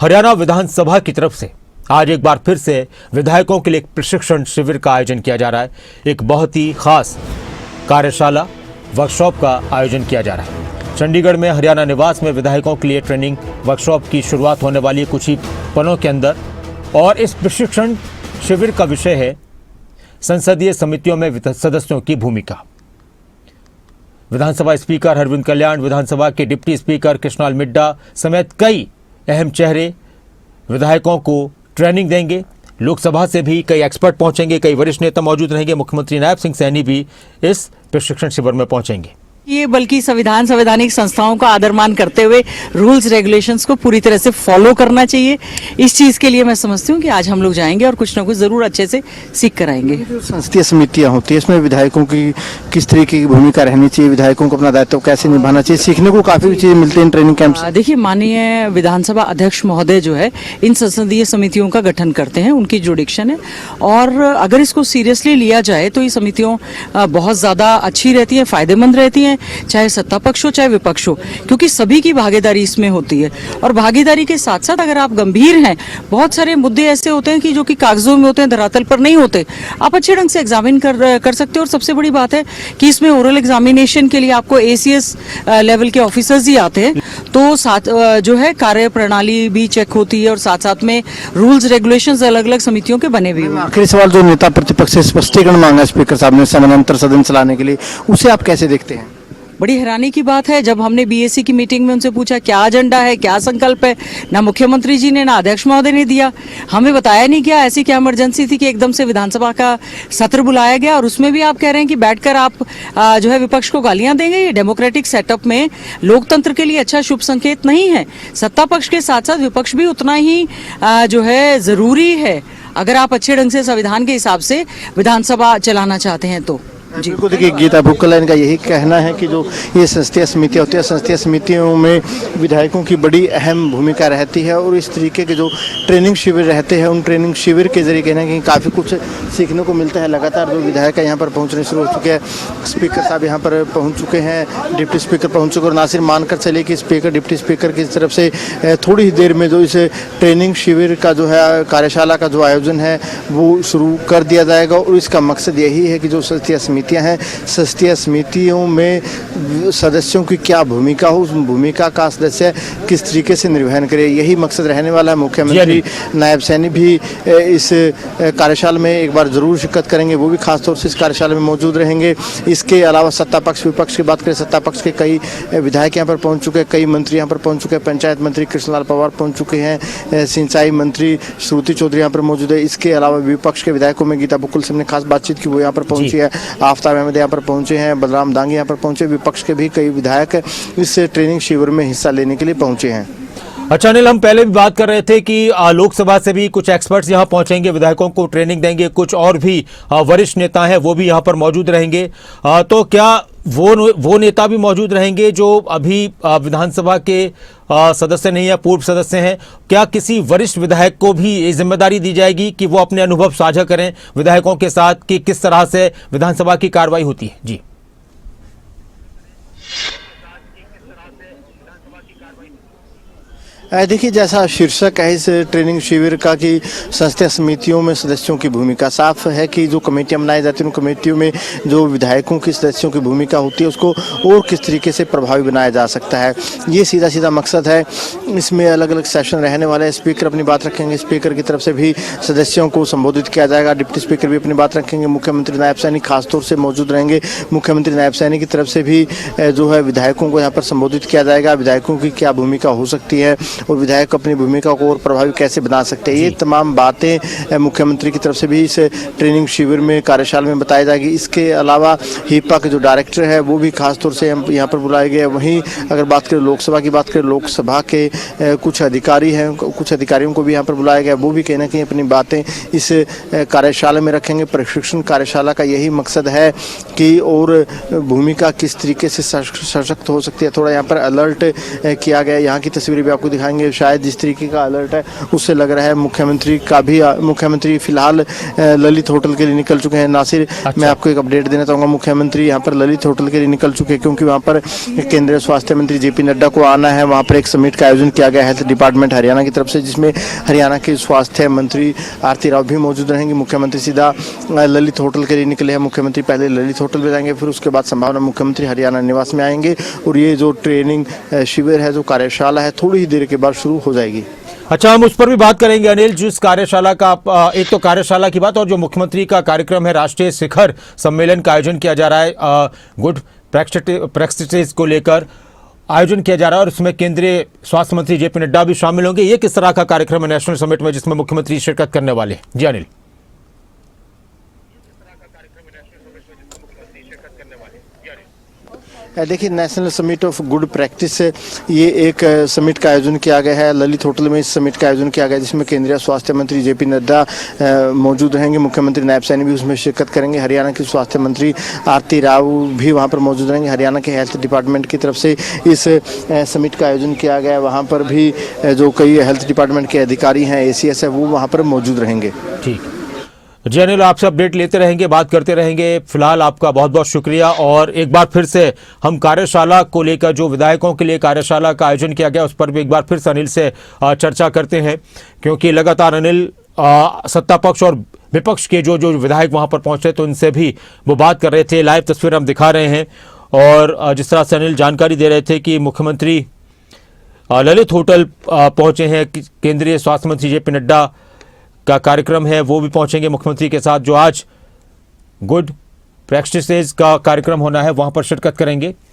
हरियाणा विधानसभा की तरफ से आज एक बार फिर से विधायकों के लिए एक प्रशिक्षण शिविर का आयोजन किया जा रहा है। एक बहुत ही खास कार्यशाला वर्कशॉप का आयोजन किया जा रहा है। चंडीगढ़ में हरियाणा निवास में विधायकों के लिए ट्रेनिंग वर्कशॉप की शुरुआत होने वाली है कुछ ही पलों के अंदर। और इस प्रशिक्षण शिविर का विषय है संसदीय समितियों में सदस्यों की भूमिका। विधानसभा स्पीकर हरविंद कल्याण, विधानसभा के डिप्टी स्पीकर कृष्णाल मिड्डा समेत कई अहम चेहरे विधायकों को ट्रेनिंग देंगे। लोकसभा से भी कई एक्सपर्ट पहुंचेंगे, कई वरिष्ठ नेता मौजूद रहेंगे। मुख्यमंत्री नायब सिंह सैनी भी इस प्रशिक्षण शिविर में पहुंचेंगे। ये बल्कि संवैधानिक संस्थाओं का आदरमान करते हुए रूल्स रेगुलेशंस को पूरी तरह से फॉलो करना चाहिए। इस चीज के लिए मैं समझती हूँ कि आज हम लोग जाएंगे और कुछ ना कुछ जरूर अच्छे से सीख कर आएंगे। संसदीय समितियां होती है, इसमें विधायकों की किस तरीके की भूमिका रहनी चाहिए, विधायकों को अपना दायित्व कैसे निभाना चाहिए, सीखने को काफी चीजें मिलती है इन ट्रेनिंग कैंप से। देखिए, माननीय विधानसभा अध्यक्ष महोदय जो है इन संसदीय समितियों का गठन करते हैं, उनकी जुडिक्शन है। और अगर इसको सीरियसली लिया जाए तो ये समितियों बहुत ज्यादा अच्छी रहती है, फायदेमंद रहती है, चाहे सत्ता पक्ष हो चाहे विपक्ष हो, क्योंकि सभी की भागीदारी इसमें होती है। और भागीदारी के साथ साथ अगर आप गंभीर हैं, बहुत सारे मुद्दे ऐसे होते हैं कि जो कि कागजों में होते हैं, धरातल पर नहीं होते, आप अच्छे ढंग से एग्जामिन कर सकते हो। और सबसे बड़ी बात है कि इसमें ओरल एग्जामिनेशन के लिए आपको ACS लेवल के ऑफिसर्स ही आते हैं, तो साथ जो है कार्य प्रणाली भी चेक होती है और साथ साथ में रूल्स रेगुलेशंस अलग अलग समितियों के बने हुए हैं। आखिरी सवाल, जो नेता प्रतिपक्ष से स्पष्टीकरण मांगा स्पीकर साहब ने समानांतर सदन चलाने के लिए, उसे आप कैसे देखते हैं? बड़ी हैरानी की बात है, जब हमने BAC की मीटिंग में उनसे पूछा क्या एजेंडा है, क्या संकल्प है, ना मुख्यमंत्री जी ने ना अध्यक्ष महोदय ने दिया, हमें बताया नहीं गया। ऐसी क्या इमरजेंसी थी कि एकदम से विधानसभा का सत्र बुलाया गया और उसमें भी आप कह रहे हैं कि बैठकर आप जो है विपक्ष को गालियां देंगे। ये डेमोक्रेटिक सेटअप में लोकतंत्र के लिए अच्छा शुभ संकेत नहीं है। सत्ता पक्ष के साथ साथ विपक्ष भी उतना ही जो है जरूरी है, अगर आप अच्छे ढंग से संविधान के हिसाब से विधानसभा चलाना चाहते हैं तो। बिल्कुल, देखिए गीता भुक्कल इनका यही कहना है कि जो ये संसदीय समितियाँ होती है, संसदीय समितियों में विधायकों की बड़ी अहम भूमिका रहती है। और इस तरीके के जो ट्रेनिंग शिविर रहते हैं, उन ट्रेनिंग शिविर के जरिए कहना कि काफ़ी कुछ सीखने को मिलता है। लगातार जो विधायक यहाँ पर पहुँचने शुरू हो चुके हैं, स्पीकर साहब यहाँ पर पहुँच चुके हैं, डिप्टी स्पीकर पहुँच चुके और नासिर मानकर चले कि स्पीकर डिप्टी स्पीकर की तरफ से थोड़ी ही देर में जो इस ट्रेनिंग शिविर का जो है कार्यशाला का जो आयोजन है वो शुरू कर दिया जाएगा। और इसका मकसद यही है कि जो संसदीय समितियां हैं, संसदीय समितियों में सदस्यों की क्या भूमिका हो, उस भूमिका का सदस्य किस तरीके से निर्वहन करे, यही मकसद रहने वाला है। मुख्यमंत्री नायब सैनी भी इस कार्यशाला में एक बार जरूर शिरकत करेंगे, वो भी खासतौर से इस कार्यशाला में मौजूद रहेंगे। इसके अलावा सत्ता पक्ष विपक्ष की बात करें, सत्ता पक्ष के कई विधायक यहाँ पर पहुँच चुके हैं, कई मंत्री यहाँ पर पहुँच चुके हैं। पंचायत मंत्री कृष्णलाल पवार पहुँच चुके हैं, सिंचाई मंत्री श्रुति चौधरी यहाँ पर मौजूद है। इसके अलावा विपक्ष के विधायकों में गीता बुक्कुल से हमने खास बातचीत की, वो यहाँ पर पहुंची है। आफ्ताब अहमद यहाँ पर पहुंचे हैं, बलराम दांगी यहाँ पर पहुंचे। विपक्ष के भी कई विधायक इस ट्रेनिंग शिविर में हिस्सा लेने के लिए पहुंचे हैं। अच्छा अनिल, हम पहले भी बात कर रहे थे कि लोकसभा से भी कुछ एक्सपर्ट्स यहाँ पहुंचेंगे, विधायकों को ट्रेनिंग देंगे, कुछ और भी वरिष्ठ नेता हैं वो भी यहाँ पर मौजूद रहेंगे। तो क्या वो नेता भी मौजूद रहेंगे जो अभी विधानसभा के सदस्य नहीं है, पूर्व सदस्य हैं? क्या किसी वरिष्ठ विधायक को भी ये जिम्मेदारी दी जाएगी कि वो अपने अनुभव साझा करें विधायकों के साथ कि किस तरह से विधानसभा की कार्रवाई होती है? जी देखिए, जैसा शीर्षक है इस ट्रेनिंग शिविर का कि संसदीय समितियों में सदस्यों की भूमिका, साफ है कि जो कमेटियां बनाई जाती हैं उन कमेटियों में जो विधायकों की सदस्यों की भूमिका होती है उसको और किस तरीके से प्रभावी बनाया जा सकता है, ये सीधा सीधा मकसद है। इसमें अलग अलग सेशन रहने वाले हैं। स्पीकर अपनी बात रखेंगे, स्पीकर की तरफ से भी सदस्यों को संबोधित किया जाएगा, डिप्टी स्पीकर भी अपनी बात रखेंगे, मुख्यमंत्री नायब सैनी खासतौर से मौजूद रहेंगे। मुख्यमंत्री नायब सैनी की तरफ से भी जो है विधायकों को यहाँ पर संबोधित किया जाएगा, विधायकों की क्या भूमिका हो सकती है और विधायक अपनी भूमिका को और प्रभावी कैसे बना सकते हैं, ये तमाम बातें मुख्यमंत्री की तरफ से भी इस ट्रेनिंग शिविर में कार्यशाला में बताई जाएगी। इसके अलावा हिपा के जो डायरेक्टर है वो भी खासतौर से यहाँ पर बुलाए गए। वहीं अगर बात करें लोकसभा की, बात करें लोकसभा के कुछ अधिकारी हैं, कुछ अधिकारियों को भी यहाँ पर बुलाया गया, वो भी कहीं ना कहीं अपनी बातें इस कार्यशाला में रखेंगे। प्रशिक्षण कार्यशाला का यही मकसद है कि और भूमिका किस तरीके से सशक्त हो सकती है, थोड़ा यहाँ पर अलर्ट किया गया। यहाँ की तस्वीरें भी आपको दिखाएंगे। पाएंगे। शायद जिस तरीके का अलर्ट है उससे लग रहा है मुख्यमंत्री फिलहाल ललित होटल के लिए निकल चुके हैं। नासिर, मैं आपको एक अपडेट देना चाहूँगा, मुख्यमंत्री यहाँ पर ललित होटल के लिए निकल चुके हैं क्योंकि वहाँ पर केंद्रीय स्वास्थ्य मंत्री जेपी नड्डा को आना है। वहाँ पर एक समिट का आयोजन किया गया हेल्थ डिपार्टमेंट हरियाणा की तरफ से, जिसमें हरियाणा के स्वास्थ्य मंत्री आरती राव भी मौजूद रहेंगे। मुख्यमंत्री सीधा ललित होटल के लिए निकले हैं। मुख्यमंत्री पहले ललित होटल में जाएंगे, फिर उसके बाद संभावना मुख्यमंत्री हरियाणा निवास में आएंगे और ये जो ट्रेनिंग शिविर है, जो कार्यशाला है, थोड़ी ही देर के बाद शुरू हो जाएगी। अच्छा, हम उस पर भी बात करेंगे अनिल, जिस कार्यशाला का एक तो कार्यशाला की बात और जो मुख्यमंत्री का कार्यक्रम है, राष्ट्रीय शिखर सम्मेलन का आयोजन किया जा रहा है, गुड प्रैक्टिसेस को लेकर आयोजन किया जा रहा है और इसमें केंद्रीय स्वास्थ्य मंत्री जेपी नड्डा भी शामिल होंगे। ये किस तरह का कार्यक्रम है नेशनल समिट में जिसमें मुख्यमंत्री शिरकत करने वाले हैं? जी अनिल। देखिए, national summit of good practice, ये एक समिट का आयोजन किया गया है ललित होटल में। इस समिट का आयोजन किया गया है जिसमें केंद्रीय स्वास्थ्य मंत्री जेपी नड्डा मौजूद रहेंगे। मुख्यमंत्री नायब सैनी भी उसमें शिरकत करेंगे। हरियाणा की स्वास्थ्य मंत्री आरती राव भी वहां पर मौजूद रहेंगे। हरियाणा के हेल्थ डिपार्टमेंट की तरफ से इस समिट का आयोजन किया गया है। वहाँ पर भी जो कई हेल्थ डिपार्टमेंट के अधिकारी हैं, ACS है, वो वहाँ पर मौजूद रहेंगे। ठीक, जी अनिल, आपसे अपडेट लेते रहेंगे, बात करते रहेंगे। फिलहाल आपका बहुत बहुत शुक्रिया। और एक बार फिर से हम कार्यशाला को लेकर, जो विधायकों के लिए कार्यशाला का आयोजन किया गया, उस पर भी एक बार फिर से अनिल से चर्चा करते हैं, क्योंकि लगातार अनिल सत्ता पक्ष और विपक्ष के जो विधायक वहां पर पहुंचे तो उनसे भी वो बात कर रहे थे। लाइव तस्वीर हम दिखा रहे हैं और जिस तरह से अनिल जानकारी दे रहे थे कि मुख्यमंत्री ललित होटल पहुंचे हैं, केंद्रीय स्वास्थ्य मंत्री जेपी नड्डा का कार्यक्रम है, वो भी पहुंचेंगे मुख्यमंत्री के साथ। जो आज गुड प्रैक्टिसेस का कार्यक्रम होना है वहां पर शिरकत करेंगे।